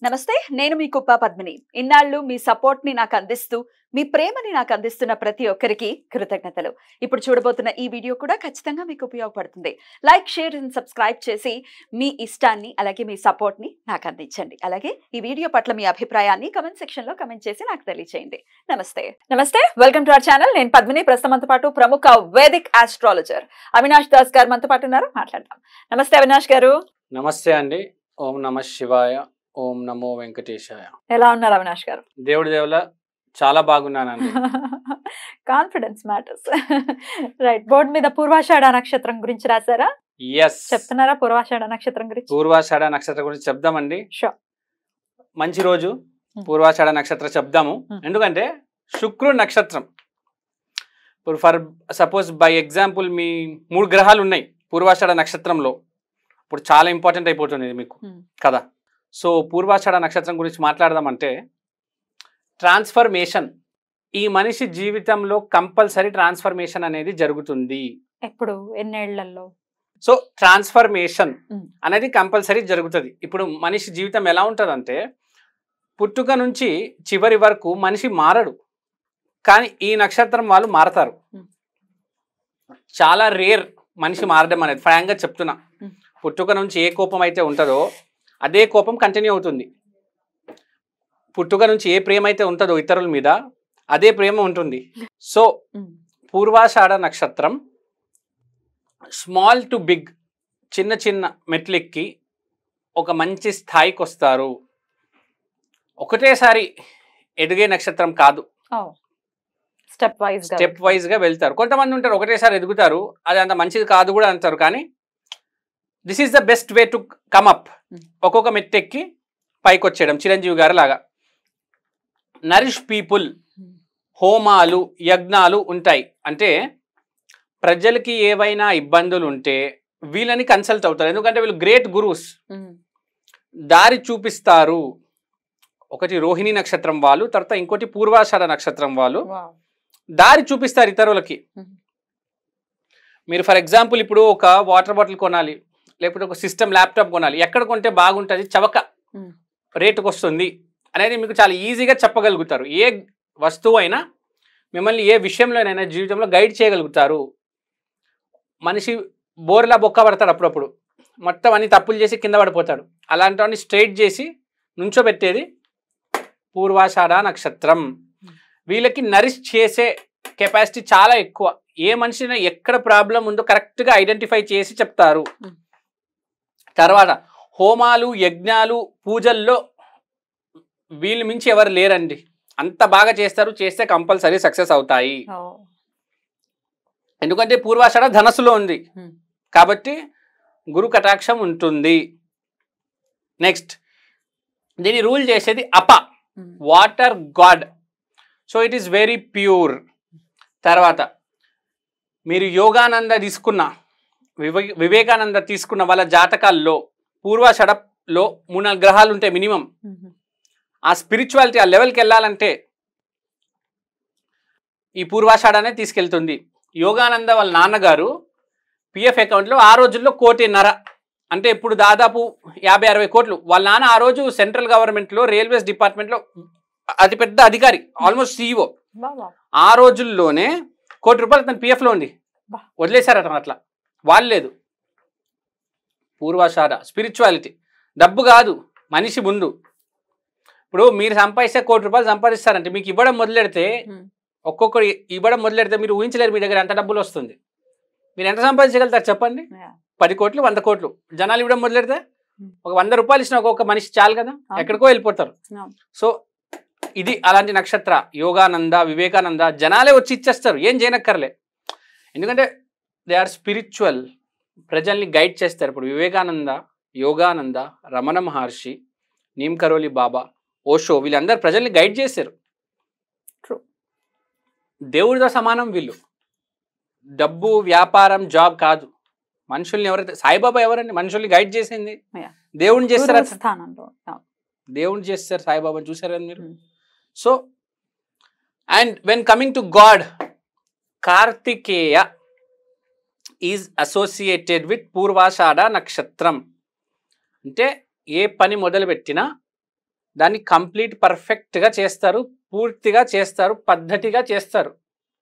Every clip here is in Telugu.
నమస్తే, నేను మీ కుప్ప పద్మిని. ఇన్నాళ్ళు మీ సపోర్ట్ ని నాకు అందిస్తూ, మీ ప్రేమని నాకు అందిస్తున్న ప్రతి ఒక్కరికి కృతజ్ఞతలు. ఇప్పుడు చూడబోతున్న ఈ వీడియో కూడా ఖచ్చితంగా మీకు ఉపయోగపడుతుంది. లైక్, షేర్ అండ్ సబ్స్క్రైబ్ చేసి మీ ఇష్టాన్ని అలాగే మీ సపోర్ట్ ని నాకు అందించండి. అలాగే ఈ వీడియో పట్ల మీ అభిప్రాయాన్ని కమెంట్ సెక్షన్ లో కమెంట్ చేసి నాకు తెలియజేయండి. నమస్తే, వెల్కమ్ టు అవర్ ఛానల్. నేను పద్మిని. ప్రస్తుతంతో పాటు ప్రముఖ వేదిక్ ఆస్ట్రాలజర్ అవినాష్ దాస్ గారు మనతో పాటు ఉన్నారు. మాట్లాడదాం. నమస్తే అవినాష్ గారు. నమస్తే అండి. ఓం నమ శివాయ, ఓం నమో వెంకటేశాయ. ఎలా ఉన్నారు అవినాష్ గారు? దేవుడి దేవుల చాలా బాగున్నానండి. Confidence matters. రైట్. బోర్డు మీద పూర్వాషాఢ నక్షత్రం గురించి రాసారా? ఎస్, చెప్తున్నారా పూర్వాషాఢ నక్షత్రం గురించి? పూర్వాషాఢ నక్షత్రం గురించి చెప్దామండి. షూర్. మంచి రోజు పూర్వాషాఢ నక్షత్రం చెప్దాము. ఎందుకంటే శుక్రుడు నక్షత్రం. ఇప్పుడు ఫర్ సపోజ్ బై ఎగ్జాంపుల్ మీ 3 గ్రహాలు ఉన్నాయి పూర్వాషాఢ నక్షత్రంలో. ఇప్పుడు చాలా ఇంపార్టెంట్ అయిపోతుంది ఇది మీకు కదా. సో పూర్వాషాఢ నక్షత్రం గురించి మాట్లాడదామంటే ట్రాన్స్ఫర్మేషన్. ఈ మనిషి జీవితంలో కంపల్సరీ ట్రాన్స్ఫర్మేషన్ అనేది జరుగుతుంది. ఎప్పుడు, ఎన్నేళ్లలో? సో ట్రాన్స్ఫర్మేషన్ అనేది కంపల్సరీ జరుగుతుంది. ఇప్పుడు మనిషి జీవితం ఎలా ఉంటుందంటే పుట్టుక నుంచి చివరి వరకు మనిషి మారడు, కానీ ఈ నక్షత్రం వాళ్ళు మారతారు. చాలా రేర్ మనిషి మారడం అనేది. ఫ్రాంక్గా చెప్తున్నా, పుట్టుక నుంచి ఏ కోపం అయితే ఉంటుందో అదే కోపం కంటిన్యూ అవుతుంది. పుట్టుక నుంచి ఏ ప్రేమ అయితే ఉంటుందో ఇతరుల మీద అదే ప్రేమ ఉంటుంది. సో పూర్వాషాఢ నక్షత్రం స్మాల్ టు బిగ్, చిన్న చిన్న మెట్లెక్కి ఒక మంచి స్థాయికి వస్తారు. ఒకటేసారి ఎదిగే నక్షత్రం కాదు, స్టెప్ వైజ్గా వెళ్తారు. కొంతమంది ఉంటారు ఒకటేసారి ఎదుగుతారు, అది అంత మంచిది కాదు కూడా అంటారు. కానీ this is the best way to come up. ఒక్కొక్క మెట్టెక్కి పైకి వచ్చేయడం, చిరంజీవి గారు లాగా. నరిష్ పీపుల్, హోమాలు, యజ్ఞాలు ఉంటాయి. అంటే ప్రజలకి ఏవైనా ఇబ్బందులు ఉంటే వీళ్ళని కన్సల్ట్ అవుతారు. ఎందుకంటే వీళ్ళు గ్రేట్ గురూస్, దారి చూపిస్తారు. ఒకటి రోహిణి నక్షత్రం వాళ్ళు, తర్వాత ఇంకోటి పూర్వాషాఢ నక్షత్రం వాళ్ళు దారి చూపిస్తారు ఇతరులకి. మీరు ఫర్ ఎగ్జాంపుల్ ఇప్పుడు ఒక వాటర్ బాటిల్ కొనాలి, లేకపోతే ఒక సిస్టమ్, ల్యాప్టాప్ కొనాలి. ఎక్కడ కొంటే బాగుంటుంది, చవక రేటుకు వస్తుంది అనేది మీకు చాలా ఈజీగా చెప్పగలుగుతారు. ఏ వస్తువు అయినా మిమ్మల్ని ఏ విషయంలోనైనా జీవితంలో గైడ్ చేయగలుగుతారు. మనిషి బోర్లా బొక్క పడతాడు, అప్పుడప్పుడు మొత్తం అన్ని తప్పులు చేసి కింద పడిపోతాడు. అలాంటివన్నీ స్ట్రైట్ చేసి నుంచోబెట్టేది పూర్వాషాఢ నక్షత్రం. వీళ్ళకి నరిష్ చేసే కెపాసిటీ చాలా ఎక్కువ. ఏ మనిషిని ఎక్కడ ప్రాబ్లం ఉందో కరెక్ట్గా ఐడెంటిఫై చేసి చెప్తారు. తర్వాత హోమాలు, యజ్ఞాలు, పూజల్లో వీళ్ళు మించి ఎవరు లేరండి. అంత బాగా చేస్తారు, చేస్తే కంపల్సరీ సక్సెస్ అవుతాయి. ఎందుకంటే పూర్వాషాఢ ధనస్సులో ఉంది కాబట్టి గురు కటాక్షం ఉంటుంది. నెక్స్ట్, దీన్ని రూల్ చేసేది Apa, water god. So it is very pure. తర్వాత మీరు యోగానంద తీసుకున్న, వివేకానంద తీసుకున్న వాళ్ళ జాతకాల్లో పూర్వాషాఢలో 3-4 గ్రహాలు ఉంటాయి మినిమం. ఆ స్పిరిచువాలిటీ ఆ లెవెల్కి వెళ్ళాలంటే ఈ పూర్వాషాఢనే తీసుకెళ్తుంది. యోగానంద వాళ్ళ నాన్నగారు పిఎఫ్ అకౌంట్లో ఆ రోజుల్లో 1.5 కోటి, అంటే ఇప్పుడు దాదాపు 50-60 కోట్లు. వాళ్ళ నాన్న ఆ రోజు సెంట్రల్ గవర్నమెంట్లో రైల్వేస్ డిపార్ట్మెంట్లో అతిపెద్ద అధికారి, ఆల్మోస్ట్ CEO. ఆ రోజుల్లోనే 1 కోటి రూపాయలు తన పిఎఫ్లో ఉంది, వదిలేశారట. అట్లా వాళ్ళు లేదు. పూర్వాషాఢ స్పిరిచువాలిటీ, డబ్బు కాదు మనిషి ముందు. ఇప్పుడు మీరు సంపాదిస్తే 1 కోటి రూపాయలు సంపాదిస్తారంటే మీకు ఇవ్వడం మొదలెడితే, ఒక్కొక్కరు ఇవ్వడం మొదలెడితే మీరు ఊహించలేరు మీ దగ్గర ఎంత డబ్బులు వస్తుంది. మీరు ఎంత సంపాదించగలుగుతారు చెప్పండి? 10 కోట్లు, 100 కోట్లు. జనాలు ఇవ్వడం మొదలెడితే ఒక 100 రూపాయలు ఇచ్చిన ఒక్కొక్క మనిషి చాలు కదా, ఎక్కడికో వెళ్ళిపోతారు. సో ఇది అలాంటి నక్షత్ర. యోగానంద, వివేకానంద జనాలే వచ్చి ఇచ్చేస్తారు, ఏం చేయనక్కర్లే. ఎందుకంటే దే ఆర్ స్పిరిచువల్, ప్రజల్ని గైడ్ చేస్తారు. ఇప్పుడు వివేకానంద, యోగానంద, రమణ మహర్షి, నీమ్ కరోలి బాబా, ఓషో, వీళ్ళందరూ ప్రజల్ని గైడ్ చేశారు. దేవుడితో సమానం వీళ్ళు. డబ్బు, వ్యాపారం, జాబ్ కాదు. మనుషుల్ని ఎవరైతే, సాయిబాబా ఎవరండి మనుషుల్ని గైడ్ చేసింది? దేవుడిని చేస్తారు, దేవుడిని చేస్తారు. సాయిబాబాని చూసారు కదా మీరు. So and when coming to god, Kartikeya is associated with Purvashadha నక్షత్రం. అంటే ఏ పని మొదలుపెట్టినా దాన్ని కంప్లీట్ పర్ఫెక్ట్గా చేస్తారు, పూర్తిగా చేస్తారు, పద్ధతిగా చేస్తారు.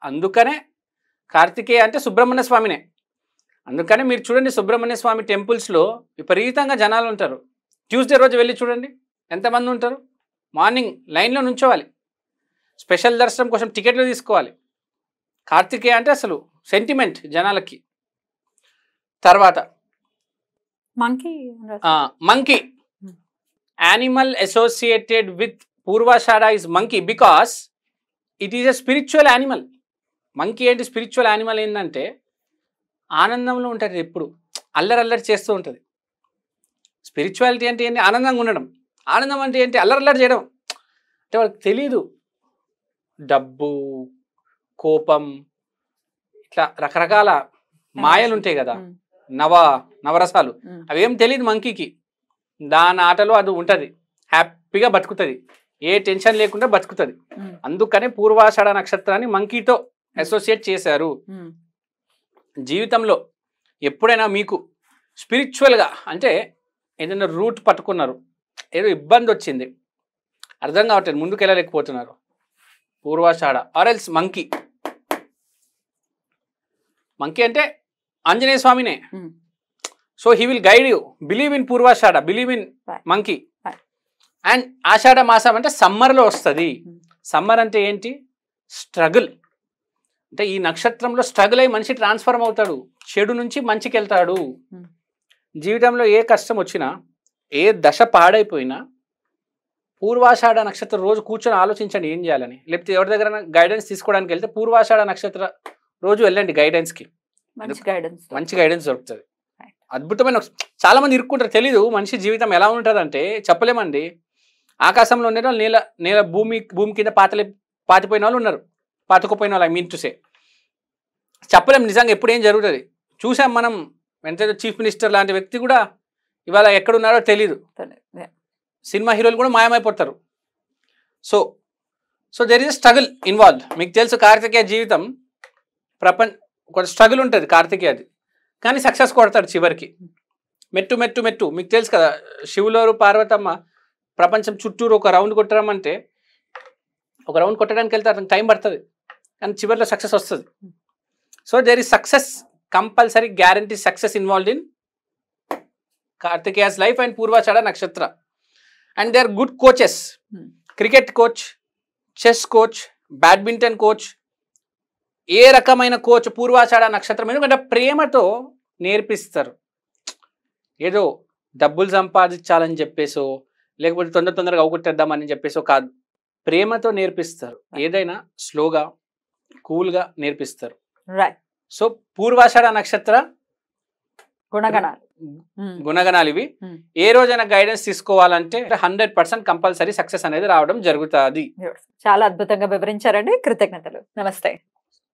అందుకనే కార్తికేయ అంటే సుబ్రహ్మణ్య స్వామినే. అందుకనే మీరు చూడండి, సుబ్రహ్మణ్య స్వామి టెంపుల్స్లో విపరీతంగా జనాలు ఉంటారు. ట్యూస్డే రోజు వెళ్ళి చూడండి ఎంతమంది ఉంటారు. మార్నింగ్ లైన్లో నుంచోవాలి, స్పెషల్ దర్శనం కోసం టికెట్లు తీసుకోవాలి. కార్తికేయ అంటే అసలు సెంటిమెంట్ జనాలకి. తర్వాత monkey animal associated with Purvashadha is monkey because it is a spiritual animal. Monkey ఏంటి స్పిరిచువల్ యానిమల్ ఏంటంటే ఆనందంలో ఉంటుంది, ఎప్పుడు అల్లరి చేస్తూ ఉంటుంది. స్పిరిచువాలిటీ అంటే ఏంటి? ఆనందంగా ఉండడం. ఆనందం అంటే ఏంటి? అల్లరి చేయడం. అంటే వాళ్ళకి తెలీదు డబ్బు, కోపం, ఇట్లా రకరకాల మాయలు ఉంటాయి కదా, నవరసాలు, అవేం తెలియదు మంకీకి. దాని ఆటలో అది ఉంటుంది, హ్యాపీగా బతుకుతుంది, ఏ టెన్షన్ లేకుండా బతుకుతుంది. అందుకనే పూర్వాషాఢ నక్షత్రాన్ని మంకీతో అసోసియేట్ చేశారు. జీవితంలో ఎప్పుడైనా మీకు స్పిరిచువల్గా అంటే ఏదైనా రూట్ పట్టుకున్నారు, ఏదో ఇబ్బంది వచ్చింది, అర్థం కావట్లేదు, ముందుకు వెళ్ళలేకపోతున్నారు, Purvashadha or else monkey. Monkey అంటే ఆంజనేయ స్వామినే. So he will guide you. Believe in Purvashadha, believe in monkey. And Ashadha మాసం అంటే సమ్మర్లో వస్తుంది. సమ్మర్ అంటే ఏంటి? స్ట్రగుల్. అంటే ఈ నక్షత్రంలో స్ట్రగుల్ అయ్యి మనిషి ట్రాన్స్ఫర్మ్ అవుతాడు, చెడు నుంచి మంచికి వెళ్తాడు. జీవితంలో ఏ కష్టం వచ్చినా, ఏ దశ పాడైపోయినా పూర్వాషాఢ నక్షత్రం రోజు కూర్చొని ఆలోచించండి ఏం చేయాలని. లేకపోతే ఎవరి దగ్గర గైడెన్స్ తీసుకోవడానికి వెళ్తే పూర్వాషాఢ నక్షత్ర రోజు వెళ్ళండి గైడెన్స్కి, మంచి గైడెన్స్ దొరుకుతుంది. అద్భుతమైన. చాలా మంది ఇరుక్కుంటారు, తెలీదు మనిషి జీవితం ఎలా ఉంటుంది అంటే చెప్పలేమండి. ఆకాశంలో ఉండే వాళ్ళు నేల భూమి కింద పాతిపోయిన వాళ్ళు ఉన్నారు, పాతుకుపోయిన వాళ్ళు, ఐ మీన్ టు సే. చెప్పలేం నిజంగా ఎప్పుడు ఏం జరుగుతుంది. చూసాం మనం, వెంటనే చీఫ్ మినిస్టర్ లాంటి వ్యక్తి కూడా ఇవాళ ఎక్కడున్నారో తెలీదు. సినిమా హీరోలు కూడా మాయమైపోతారు. So there is struggle involve. మీకు తెలుసు కార్తికేయ జీవితం ఒక స్ట్రగుల్ ఉంటుంది కార్తికేయది, కానీ సక్సెస్ కొడతాడు చివరికి. మెట్టు మీకు తెలుసు కదా, శివులోరు పార్వతమ్మ ప్రపంచం చుట్టూరు ఒక రౌండ్ కొట్టడమంటే, ఒక రౌండ్ కొట్టడానికి వెళ్తే అతనికి టైం పడుతుంది, కానీ చివరిలో సక్సెస్ వస్తుంది. So there is success, compulsory guarantee success involved in Karthikeya's life and Purvashadha నక్షత్ర. And they are good coaches. Cricket coach, chess coach, badminton coach, ఏ రకమైన కోచ్ పూర్వాషాఢ నక్షత్రం. ఎందుకంటే ప్రేమతో నేర్పిస్తారు. ఏదో డబ్బులు సంపాదించాలని చెప్పేసో, లేకపోతే తొందరగా అవగొట్టేద్దామని చెప్పేసో కాదు, ప్రేమతో నేర్పిస్తారు. ఏదైనా స్లోగా, కూల్గా నేర్పిస్తారు. సో పూర్వాషాఢ నక్షత్ర గుణగణాలు ఇవి. ఏ రోజైనా గైడెన్స్ తీసుకోవాలంటే 100% కంపల్సరీ సక్సెస్ అనేది రావడం జరుగుతుంది. చాలా అద్భుతంగా వివరించారండి, కృతజ్ఞతలు. నమస్తే.